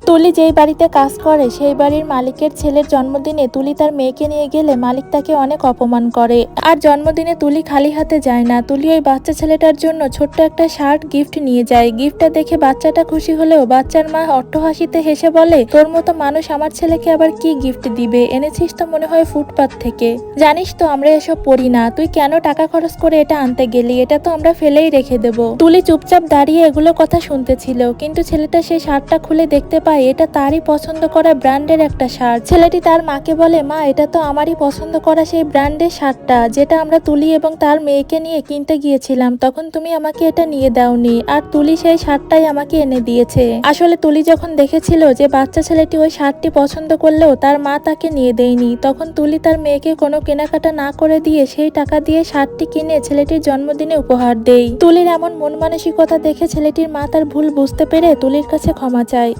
তুলি যেই বাড়িতে কাজ করে সেই বাড়ির মালিকের ছেলের জন্মদিনে তুলি তার মেয়েকে নিয়ে গেলে মালিক তাকে অনেক অপমান করে। আর জন্মদিনে তুলি খালি হাতে যায় না, তুলি ওই বাচ্চা ছেলেটার জন্য ছোট্ট একটা শার্ট গিফট নিয়ে যায়। গিফটটা দেখে বাচ্চাটা খুশি হলেও বাচ্চার মা অট্টহাসিতে হেসে বলে, তোর মতো মানুষ আমার ছেলেকে আবার কি গিফট দিবে, এনেছিস তো মনে হয় ফুটপাত থেকে। জানিস তো আমরা এসব পড়ি না, তুই কেন টাকা খরচ করে এটা আনতে গেলি, এটা তো আমরা ফেলেই রেখে দেব। তুলি চুপচাপ দাঁড়িয়ে এগুলো কথা শুনতেছিল, কিন্তু ছেলেটা সেই শার্টটা খুলে দেখতে পায় এটা তারই পছন্দ করা ব্র্যান্ডের একটা শার্ট। ছেলেটি তার মাকে বলে, মা এটা তো আমারই পছন্দ করা সেই ব্র্যান্ডের শার্টটা, যেটা আমরা তুলি এবং তার মেয়েকে নিয়ে কিনতে গিয়েছিলাম, তখন তুমি আমাকে এটা নিয়ে দাওনি, আর তুলি সেই শার্টটাই আমাকে এনে দিয়েছে। আসলে তুলি যখন দেখেছিল যে বাচ্চা ছেলেটি ওই শার্টটি পছন্দ করলেও তার মা তাকে নিয়ে দেয়নি, তখন তুলি তার মেয়েকে কোনো কেনাকাটা না করে দিয়ে সেই টাকা দিয়ে শার্টটি কিনে ছেলেটির জন্মদিনে উপহার দেয়। তুলির এমন মন মানসিকতা দেখে ছেলেটির মা তার ভুল বুঝতে পেরে তুলির কাছে ক্ষমা চায়।